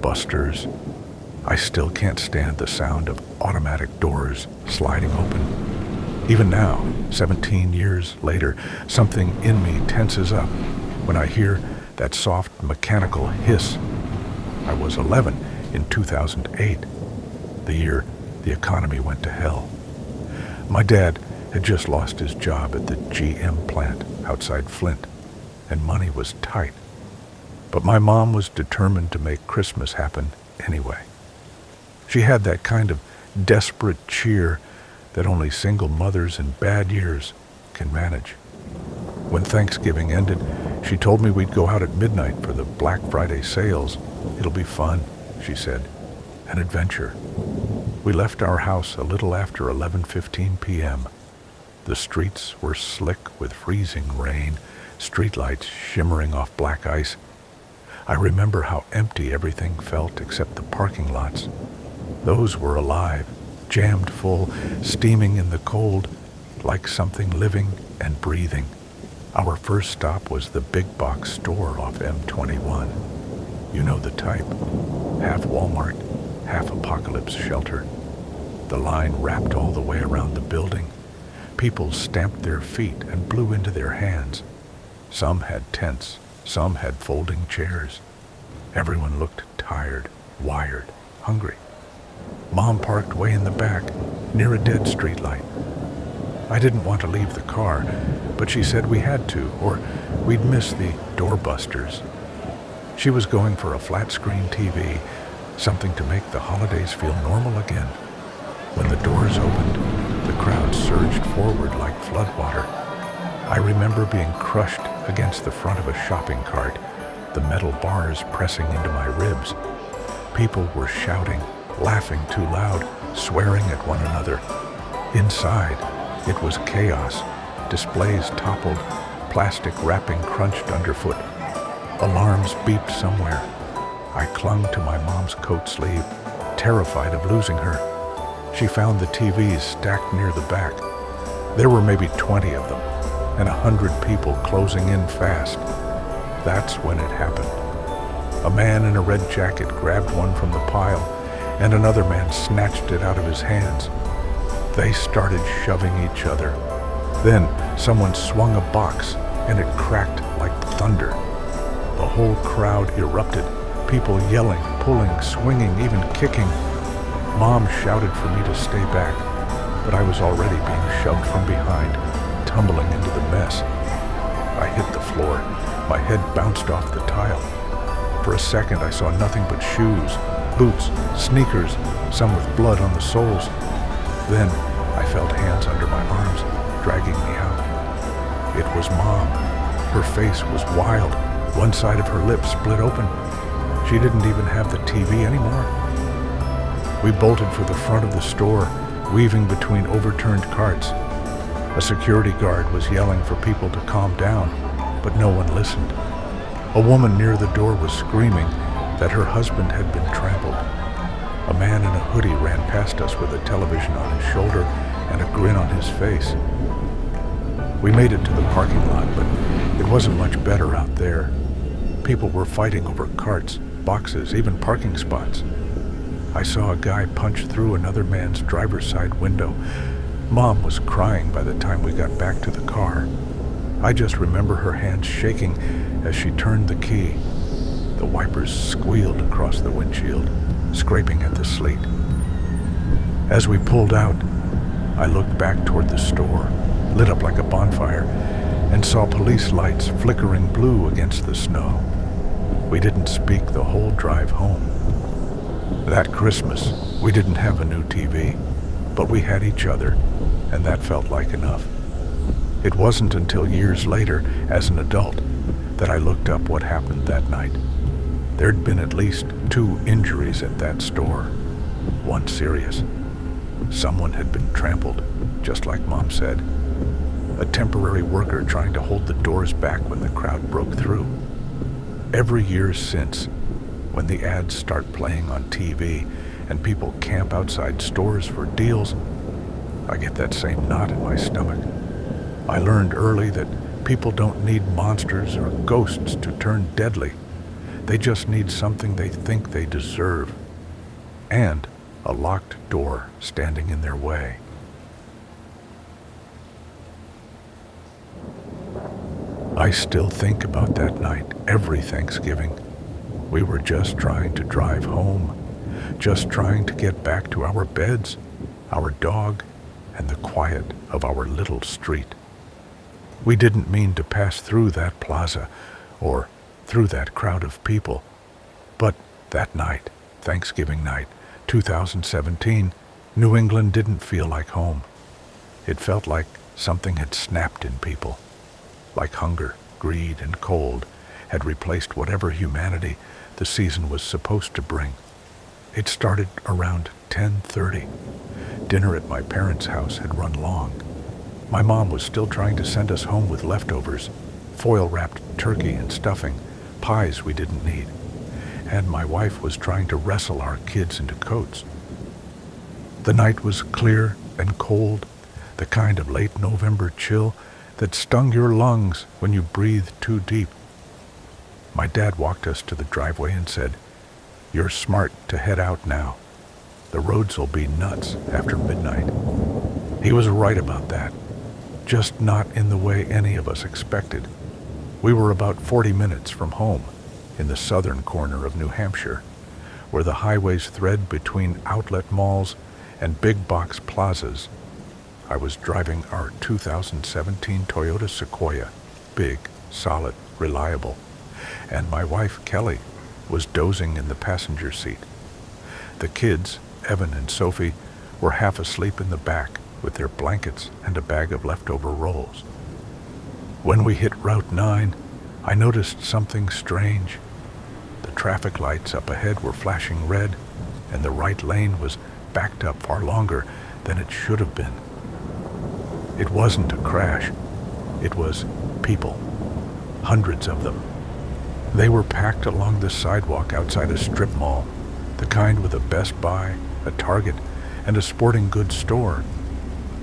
busters. I still can't stand the sound of automatic doors sliding open. Even now, 17 years later, something in me tenses up when I hear that soft mechanical hiss. I was 11 in 2008, the year the economy went to hell. My dad had just lost his job at the GM plant outside Flint, and money was tight. But my mom was determined to make Christmas happen anyway. She had that kind of desperate cheer that only single mothers in bad years can manage. When Thanksgiving ended, she told me we'd go out at midnight for the Black Friday sales. It'll be fun, she said, an adventure. We left our house a little after 11:15 p.m. The streets were slick with freezing rain, streetlights shimmering off black ice. I remember how empty everything felt except the parking lots. Those were alive, jammed full, steaming in the cold, like something living and breathing. Our first stop was the big box store off M21. You know the type. Half Walmart, half apocalypse shelter. The line wrapped all the way around the building. People stamped their feet and blew into their hands. Some had tents, some had folding chairs. Everyone looked tired, wired, hungry. Mom parked way in the back, near a dead streetlight. I didn't want to leave the car, but she said we had to, or we'd miss the doorbusters. She was going for a flat-screen TV, something to make the holidays feel normal again. When the doors opened, the crowd surged forward like floodwater. I remember being crushed against the front of a shopping cart, the metal bars pressing into my ribs. People were shouting, laughing too loud, swearing at one another. Inside, it was chaos. Displays toppled, plastic wrapping crunched underfoot. Alarms beeped somewhere. I clung to my mom's coat sleeve, terrified of losing her. She found the TVs stacked near the back. There were maybe 20 of them, and 100 people closing in fast. That's when it happened. A man in a red jacket grabbed one from the pile, and another man snatched it out of his hands. They started shoving each other. Then someone swung a box, and it cracked like thunder. The whole crowd erupted, people yelling, pulling, swinging, even kicking. Mom shouted for me to stay back, but I was already being shoved from behind, tumbling into the mess. I hit the floor. My head bounced off the tile. For a second, I saw nothing but shoes, boots, sneakers, some with blood on the soles. Then I felt hands under my arms, dragging me out. It was Mom. Her face was wild. One side of her lips split open. She didn't even have the TV anymore. We bolted for the front of the store, weaving between overturned carts. A security guard was yelling for people to calm down, but no one listened. A woman near the door was screaming that her husband had been trampled. A man in a hoodie ran past us with a television on his shoulder and a grin on his face. We made it to the parking lot, but it wasn't much better out there. People were fighting over carts, boxes, even parking spots. I saw a guy punch through another man's driver's side window. Mom was crying by the time we got back to the car. I just remember her hands shaking as she turned the key. The wipers squealed across the windshield, scraping at the sleet. As we pulled out, I looked back toward the store, lit up like a bonfire, and saw police lights flickering blue against the snow. We didn't speak the whole drive home. That Christmas, we didn't have a new TV, but we had each other, and that felt like enough. It wasn't until years later, as an adult, that I looked up what happened that night. There'd been at least 2 injuries at that store, one serious. Someone had been trampled, just like Mom said. A temporary worker trying to hold the doors back when the crowd broke through. Every year since, when the ads start playing on TV and people camp outside stores for deals, I get that same knot in my stomach. I learned early that people don't need monsters or ghosts to turn deadly. They just need something they think they deserve, and a locked door standing in their way. I still think about that night every Thanksgiving. We were just trying to drive home, just trying to get back to our beds, our dog, and the quiet of our little street. We didn't mean to pass through that plaza or through that crowd of people, but that night, Thanksgiving night, 2017, New England didn't feel like home. It felt like something had snapped in people, like hunger, greed, and cold had replaced whatever humanity the season was supposed to bring. It started around 10:30. Dinner at my parents' house had run long. My mom was still trying to send us home with leftovers, foil-wrapped turkey and stuffing, pies we didn't need, and my wife was trying to wrestle our kids into coats. The night was clear and cold, the kind of late November chill that stung your lungs when you breathed too deep. My dad walked us to the driveway and said, "You're smart to head out now. The roads will be nuts after midnight." He was right about that, just not in the way any of us expected. We were about 40 minutes from home, in the southern corner of New Hampshire, where the highways thread between outlet malls and big box plazas. I was driving our 2017 Toyota Sequoia, big, solid, reliable, and my wife, Kelly, was dozing in the passenger seat. The kids, Evan and Sophie, were half asleep in the back with their blankets and a bag of leftover rolls. When we hit Route 9, I noticed something strange. The traffic lights up ahead were flashing red, and the right lane was backed up far longer than it should have been. It wasn't a crash. It was people. Hundreds of them. They were packed along the sidewalk outside a strip mall, the kind with a Best Buy, a Target, and a sporting goods store,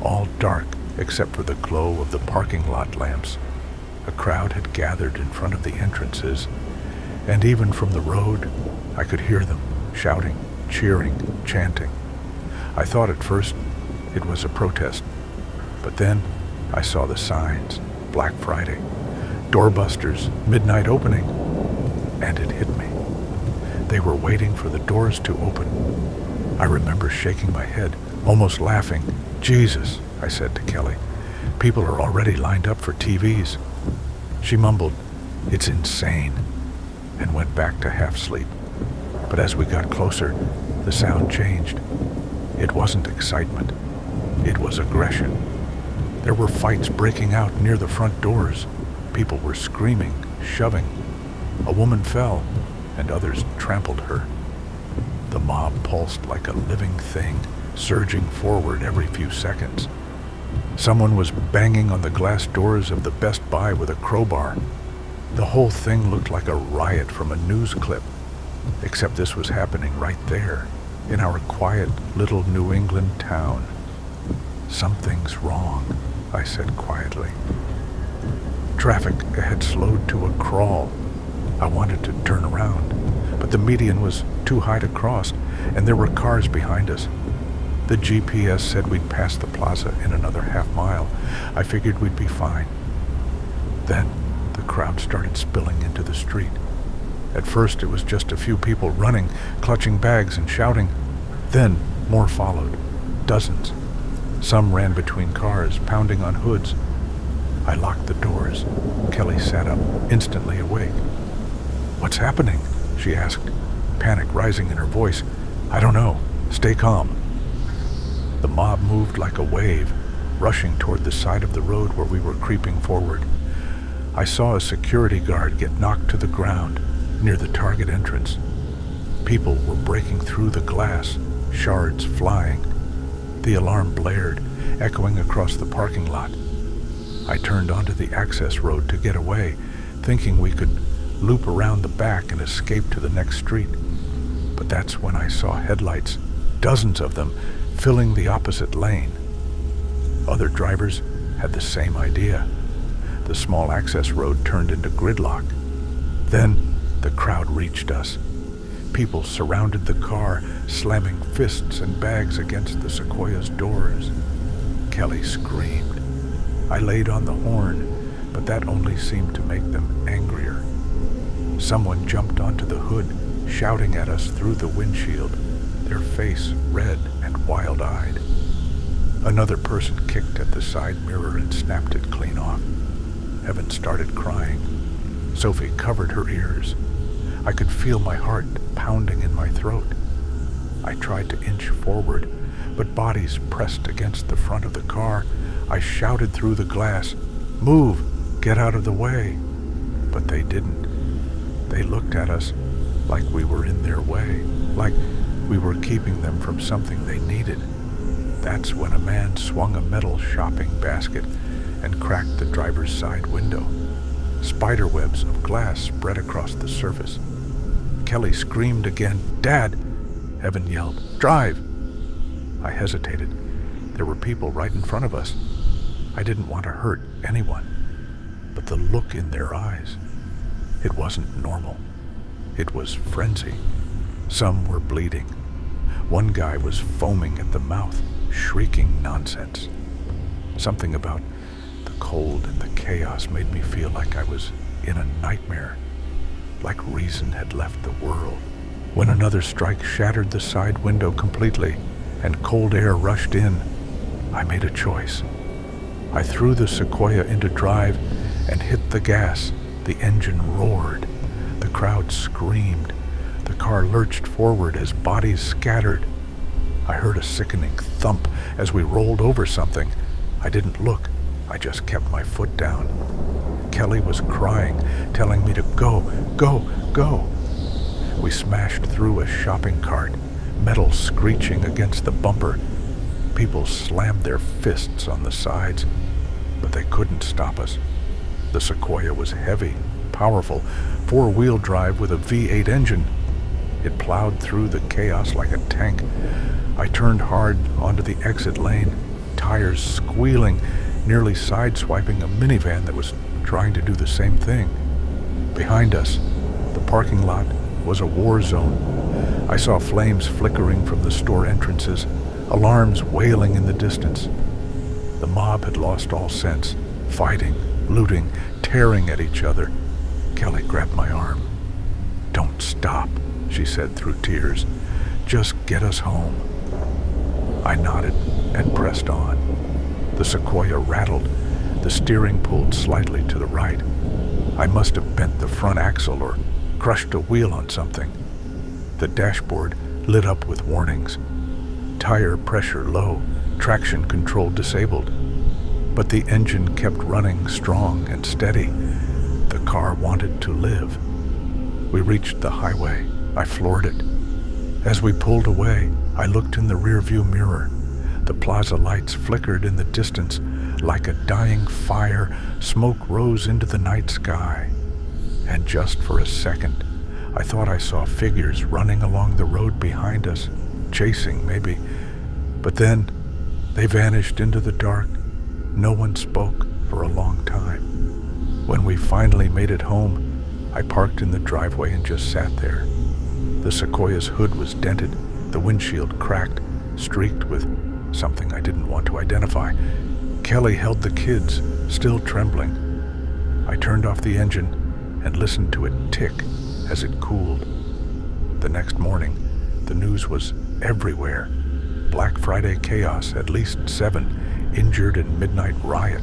all dark except for the glow of the parking lot lamps. A crowd had gathered in front of the entrances, and even from the road, I could hear them shouting, cheering, chanting. I thought at first it was a protest, but then I saw the signs, Black Friday, doorbusters, midnight opening, and it hit me. They were waiting for the doors to open. I remember shaking my head, almost laughing. "Jesus," I said to Kelly, "people are already lined up for TVs." She mumbled, "It's insane," and went back to half sleep. But as we got closer, the sound changed. It wasn't excitement. It was aggression. There were fights breaking out near the front doors. People were screaming, shoving. A woman fell, and others trampled her. The mob pulsed like a living thing, surging forward every few seconds. Someone was banging on the glass doors of the Best Buy with a crowbar. The whole thing looked like a riot from a news clip, except this was happening right there, in our quiet little New England town. "Something's wrong," I said quietly. Traffic had slowed to a crawl. I wanted to turn around, but the median was too high to cross, and there were cars behind us. The GPS said we'd pass the plaza in another half mile. I figured we'd be fine. Then the crowd started spilling into the street. At first it was just a few people running, clutching bags and shouting. Then more followed, dozens. Some ran between cars, pounding on hoods. I locked the doors. Kelly sat up, instantly awake. "What's happening?" she asked, panic rising in her voice. "I don't know. Stay calm." The mob moved like a wave, rushing toward the side of the road where we were creeping forward. I saw a security guard get knocked to the ground near the Target entrance. People were breaking through the glass, shards flying. The alarm blared, echoing across the parking lot. I turned onto the access road to get away, thinking we could loop around the back and escape to the next street. But that's when I saw headlights, dozens of them, filling the opposite lane. Other drivers had the same idea. The small access road turned into gridlock. Then The crowd reached us. People surrounded the car, slamming fists and bags against the Sequoia's doors. Kelly screamed. I laid on the horn, but that only seemed to make them angrier. Someone jumped onto the hood, shouting at us through the windshield, their face red and wild-eyed. Another person kicked at the side mirror and snapped it clean off. Evan started crying. Sophie covered her ears. I could feel my heart pounding in my throat. I tried to inch forward, but bodies pressed against the front of the car. I shouted through the glass, "Move! Get out of the way!" But they didn't. They looked at us like we were in their way, like we were keeping them from something they needed. That's when a man swung a metal shopping basket and cracked the driver's side window. Spiderwebs of glass spread across the surface. Kelly screamed again. "Dad!" Evan yelled. "Drive!" I hesitated. There were people right in front of us. I didn't want to hurt anyone. But the look in their eyes, it wasn't normal. It was frenzy. Some were bleeding. One guy was foaming at the mouth, shrieking nonsense. Something about the cold and the chaos made me feel like I was in a nightmare, like reason had left the world. When another strike shattered the side window completely and cold air rushed in, I made a choice. I threw the Sequoia into drive and hit the gas. The engine roared. The crowd screamed. The car lurched forward as bodies scattered. I heard a sickening thump as we rolled over something. I didn't look. I just kept my foot down. Kelly was crying, telling me to go, go, go. We smashed through a shopping cart, metal screeching against the bumper. People slammed their fists on the sides, but they couldn't stop us. The Sequoia was heavy, powerful, four-wheel drive with a V8 engine. It plowed through the chaos like a tank. I turned hard onto the exit lane, tires squealing, nearly sideswiping a minivan that was trying to do the same thing. Behind us, the parking lot was a war zone. I saw flames flickering from the store entrances, alarms wailing in the distance. The mob had lost all sense, fighting, looting, tearing at each other. Kelly grabbed my arm. "Don't stop," she said through tears. "Just get us home." I nodded and pressed on. The Sequoia rattled. The steering pulled slightly to the right. I must have bent the front axle or crushed a wheel on something. The dashboard lit up with warnings. Tire pressure low, traction control disabled. But the engine kept running strong and steady. The car wanted to live. We reached the highway. I floored it. As we pulled away, I looked in the rearview mirror. The plaza lights flickered in the distance. Like a dying fire, smoke rose into the night sky. And just for a second, I thought I saw figures running along the road behind us, chasing maybe. But then they vanished into the dark. No one spoke for a long time. When we finally made it home, I parked in the driveway and just sat there. The Sequoia's hood was dented, the windshield cracked, streaked with something I didn't want to identify. Kelly held the kids, still trembling. I turned off the engine and listened to it tick as it cooled. The next morning, the news was everywhere. Black Friday chaos, at least 7 injured in midnight riot.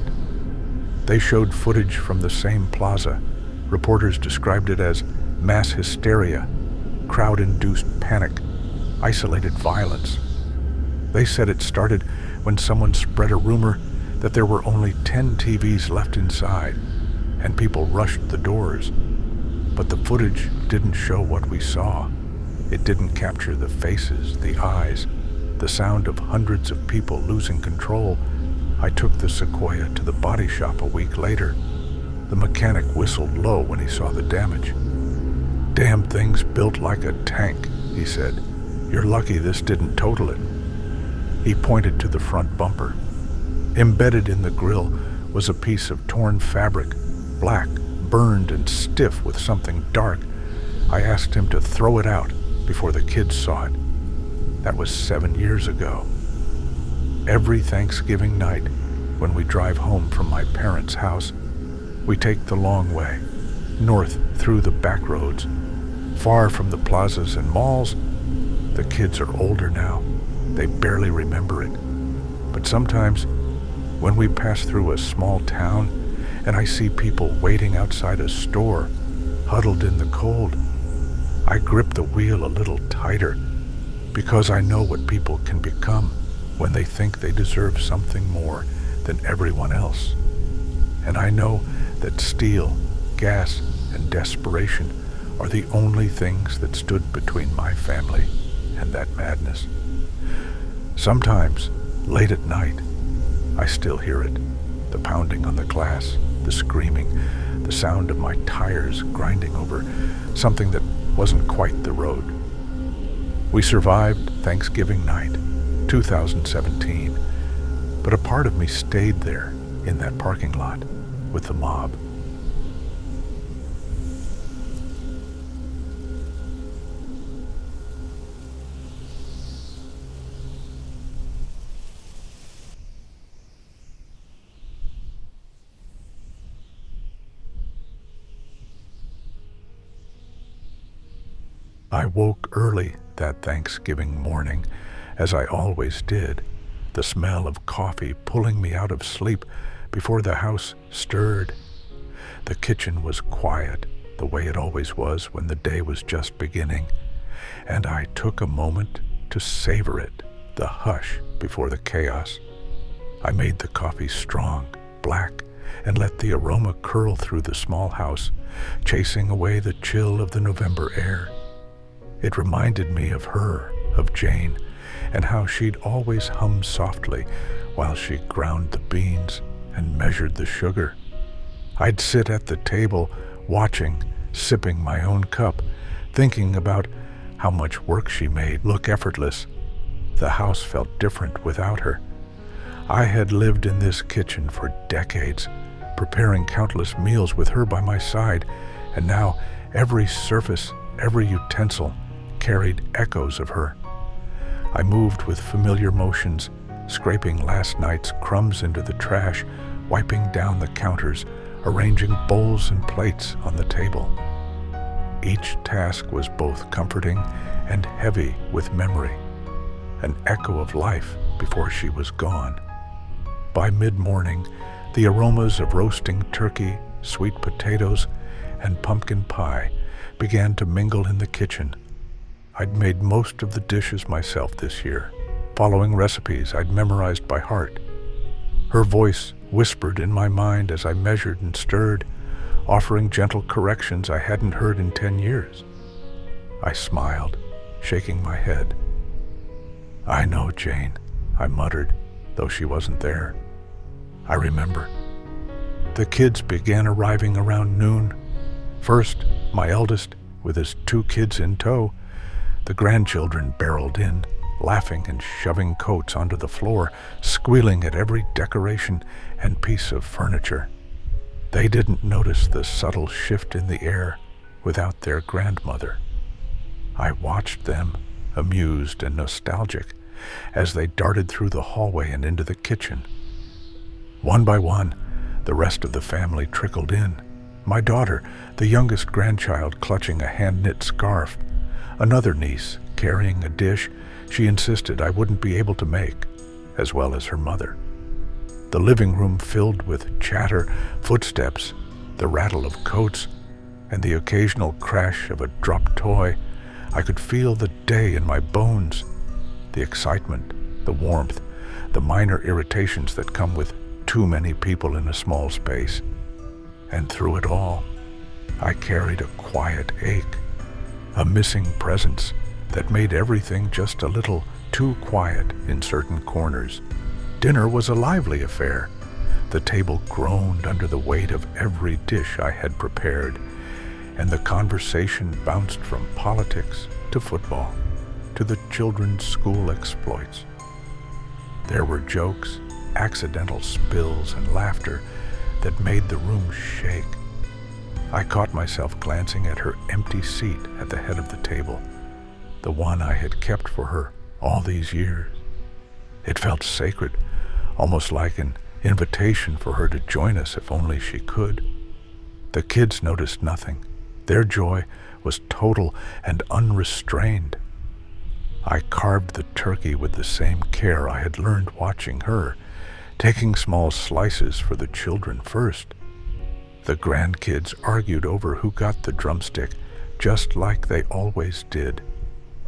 They showed footage from the same plaza. Reporters described it as mass hysteria, crowd-induced panic, isolated violence. They said it started when someone spread a rumor that there were only 10 TVs left inside, and people rushed the doors. But the footage didn't show what we saw. It didn't capture the faces, the eyes, the sound of hundreds of people losing control. I took the Sequoia to the body shop a week later. The mechanic whistled low when he saw the damage. "Damn thing's built like a tank," he said. "You're lucky this didn't total it." He pointed to the front bumper. Embedded in the grille was a piece of torn fabric, black, burned and stiff with something dark. I asked him to throw it out before the kids saw it. That was 7 years ago. Every Thanksgiving night, when we drive home from my parents' house, we take the long way, north through the back roads, far from the plazas and malls. The kids are older now. They barely remember it. But sometimes, when we pass through a small town and I see people waiting outside a store, huddled in the cold, I grip the wheel a little tighter because I know what people can become when they think they deserve something more than everyone else. And I know that steel, gas, and desperation are the only things that stood between my family and that madness. Sometimes, late at night, I still hear it, the pounding on the glass, the screaming, the sound of my tires grinding over something that wasn't quite the road. We survived Thanksgiving night, 2017, but a part of me stayed there in that parking lot with the mob. I woke early that Thanksgiving morning, as I always did, the smell of coffee pulling me out of sleep before the house stirred. The kitchen was quiet, the way it always was when the day was just beginning, and I took a moment to savor it, the hush before the chaos. I made the coffee strong, black, and let the aroma curl through the small house, chasing away the chill of the November air. It reminded me of her, of Jane, and how she'd always hum softly while she ground the beans and measured the sugar. I'd sit at the table, watching, sipping my own cup, thinking about how much work she made look effortless. The house felt different without her. I had lived in this kitchen for decades, preparing countless meals with her by my side, and now every surface, every utensil carried echoes of her. I moved with familiar motions, scraping last night's crumbs into the trash, wiping down the counters, arranging bowls and plates on the table. Each task was both comforting and heavy with memory, an echo of life before she was gone. By mid-morning, the aromas of roasting turkey, sweet potatoes, and pumpkin pie began to mingle in the kitchen. I'd made most of the dishes myself this year, following recipes I'd memorized by heart. Her voice whispered in my mind as I measured and stirred, offering gentle corrections I hadn't heard in 10 years. I smiled, shaking my head. "I know, Jane," I muttered, though she wasn't there. "I remember." The kids began arriving around noon. First, my eldest, with his 2 kids in tow. The grandchildren barreled in, laughing and shoving coats onto the floor, squealing at every decoration and piece of furniture. They didn't notice the subtle shift in the air without their grandmother. I watched them, amused and nostalgic, as they darted through the hallway and into the kitchen. One by one, the rest of the family trickled in. My daughter, the youngest grandchild, clutching a hand-knit scarf. Another niece, carrying a dish she insisted I wouldn't be able to make, as well as her mother. The living room filled with chatter, footsteps, the rattle of coats, and the occasional crash of a dropped toy. I could feel the day in my bones, the excitement, the warmth, the minor irritations that come with too many people in a small space. And through it all, I carried a quiet ache, a missing presence that made everything just a little too quiet in certain corners. Dinner was a lively affair. The table groaned under the weight of every dish I had prepared, and the conversation bounced from politics to football to the children's school exploits. There were jokes, accidental spills, and laughter that made the room shake. I caught myself glancing at her empty seat at the head of the table, the one I had kept for her all these years. It felt sacred, almost like an invitation for her to join us if only she could. The kids noticed nothing. Their joy was total and unrestrained. I carved the turkey with the same care I had learned watching her, taking small slices for the children first. The grandkids argued over who got the drumstick, just like they always did.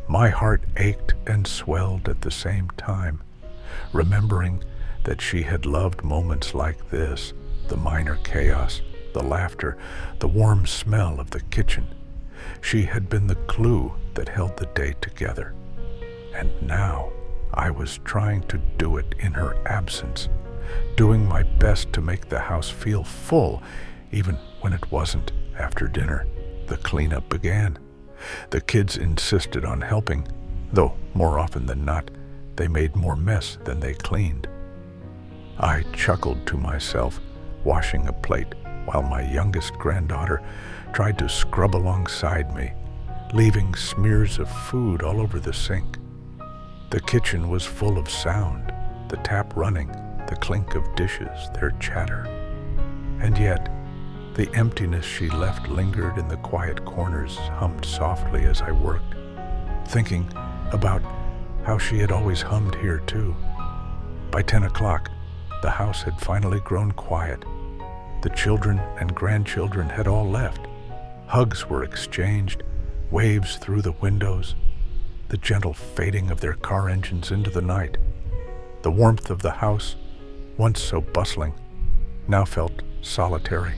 My heart ached and swelled at the same time, remembering that she had loved moments like this, the minor chaos, the laughter, the warm smell of the kitchen. She had been the glue that held the day together. And now I was trying to do it in her absence, doing my best to make the house feel full, even when it wasn't. After dinner, the cleanup began. The kids insisted on helping, though more often than not, they made more mess than they cleaned. I chuckled to myself, washing a plate, while my youngest granddaughter tried to scrub alongside me, leaving smears of food all over the sink. The kitchen was full of sound, the tap running, the clink of dishes, their chatter. And yet, the emptiness she left lingered in the quiet corners, hummed softly as I worked, thinking about how she had always hummed here too. By 10 o'clock, the house had finally grown quiet. The children and grandchildren had all left. Hugs were exchanged, waves through the windows, the gentle fading of their car engines into the night. The warmth of the house, once so bustling, now felt solitary.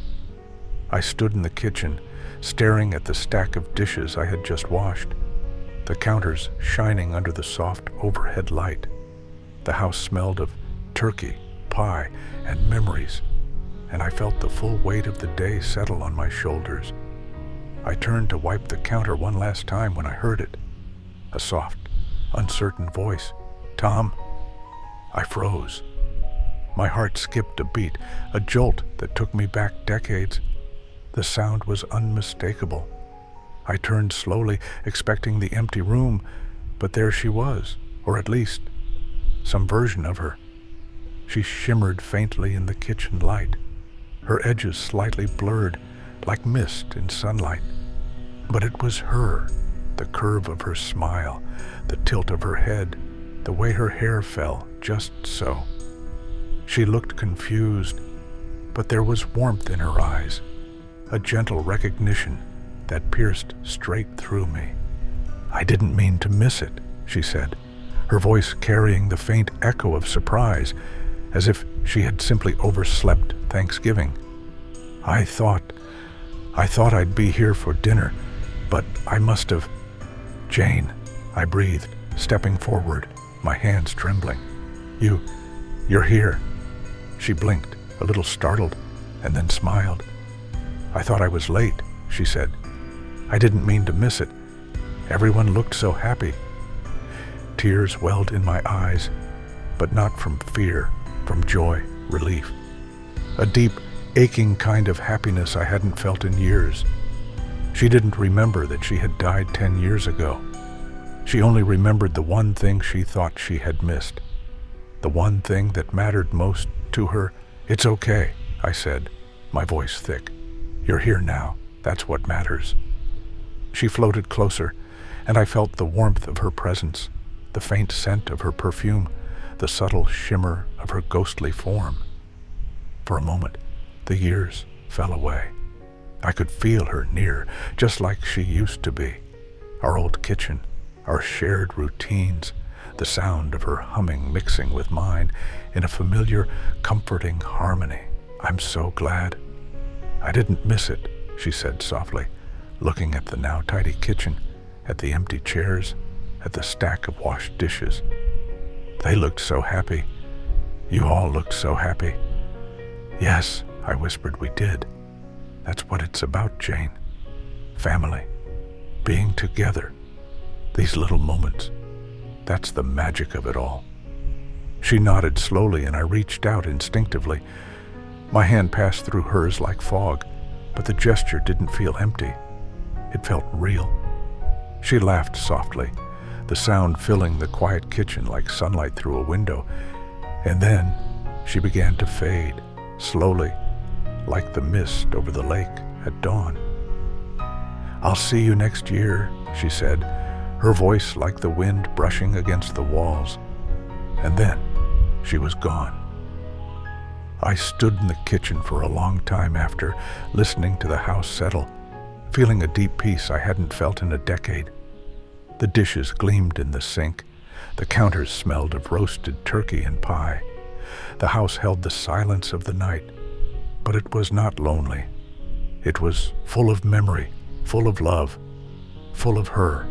I stood in the kitchen, staring at the stack of dishes I had just washed, the counters shining under the soft overhead light. The house smelled of turkey, pie, and memories, and I felt the full weight of the day settle on my shoulders. I turned to wipe the counter one last time when I heard it. A soft, uncertain voice. "Tom?" I froze. My heart skipped a beat, a jolt that took me back decades. The sound was unmistakable. I turned slowly, expecting the empty room, but there she was, or at least some version of her. She shimmered faintly in the kitchen light, her edges slightly blurred, like mist in sunlight. But it was her, the curve of her smile, the tilt of her head, the way her hair fell, just so. She looked confused, but there was warmth in her eyes, a gentle recognition that pierced straight through me. "I didn't mean to miss it," she said, her voice carrying the faint echo of surprise, as if she had simply overslept Thanksgiving. I thought I'd be here for dinner, but I must have..." "Jane," I breathed, stepping forward, my hands trembling. You're here." She blinked, a little startled, and then smiled. "I thought I was late," she said. "I didn't mean to miss it. Everyone looked so happy." Tears welled in my eyes, but not from fear, from joy, relief. A deep, aching kind of happiness I hadn't felt in years. She didn't remember that she had died 10 years ago. She only remembered the one thing she thought she had missed, the one thing that mattered most to her. "It's okay," I said, my voice thick. "You're here now. That's what matters." She floated closer, and I felt the warmth of her presence, the faint scent of her perfume, the subtle shimmer of her ghostly form. For a moment, the years fell away. I could feel her near, just like she used to be. Our old kitchen, our shared routines, the sound of her humming mixing with mine in a familiar, comforting harmony. "I'm so glad." "I didn't miss it," she said softly, looking at the now tidy kitchen, at the empty chairs, at the stack of washed dishes. "They looked so happy. You all looked so happy." "Yes," I whispered, "we did. That's what it's about, Jane. Family. Being together. These little moments. That's the magic of it all." She nodded slowly, and I reached out instinctively. My hand passed through hers like fog, but the gesture didn't feel empty. It felt real. She laughed softly, the sound filling the quiet kitchen like sunlight through a window. And then she began to fade, slowly, like the mist over the lake at dawn. "I'll see you next year," she said, her voice like the wind brushing against the walls. And then she was gone. I stood in the kitchen for a long time after, listening to the house settle, feeling a deep peace I hadn't felt in a decade. The dishes gleamed in the sink. The counters smelled of roasted turkey and pie. The house held the silence of the night, but it was not lonely. It was full of memory, full of love, full of her.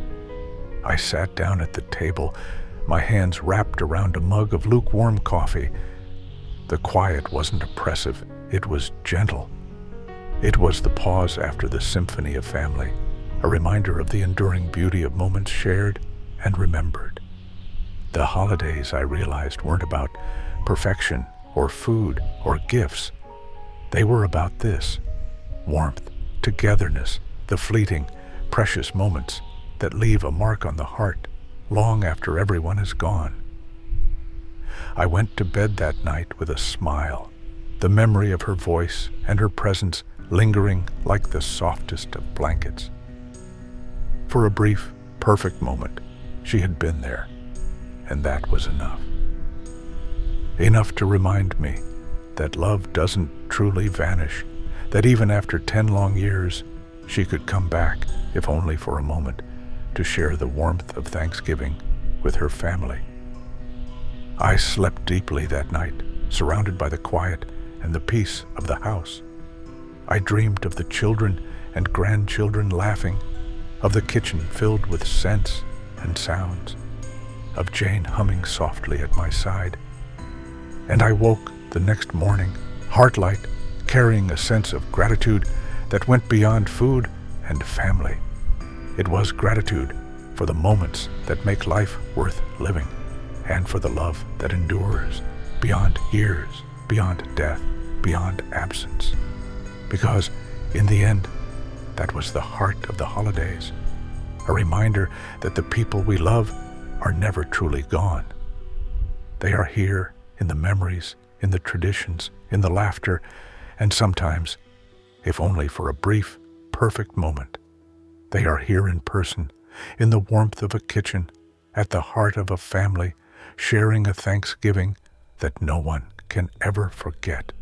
I sat down at the table, my hands wrapped around a mug of lukewarm coffee. The quiet wasn't oppressive, it was gentle. It was the pause after the symphony of family, a reminder of the enduring beauty of moments shared and remembered. The holidays, I realized, weren't about perfection or food or gifts. They were about this: warmth, togetherness, the fleeting, precious moments that leave a mark on the heart long after everyone is gone. I went to bed that night with a smile, the memory of her voice and her presence lingering like the softest of blankets. For a brief, perfect moment, she had been there, and that was enough. Enough to remind me that love doesn't truly vanish, that even after 10 long years, she could come back, if only for a moment, to share the warmth of Thanksgiving with her family. I slept deeply that night, surrounded by the quiet and the peace of the house. I dreamed of the children and grandchildren laughing, of the kitchen filled with scents and sounds, of Jane humming softly at my side. And I woke the next morning, heart light, carrying a sense of gratitude that went beyond food and family. It was gratitude for the moments that make life worth living, and for the love that endures beyond years, beyond death, beyond absence. Because in the end, that was the heart of the holidays, a reminder that the people we love are never truly gone. They are here in the memories, in the traditions, in the laughter, and sometimes, if only for a brief, perfect moment, they are here in person, in the warmth of a kitchen, at the heart of a family, sharing a Thanksgiving that no one can ever forget.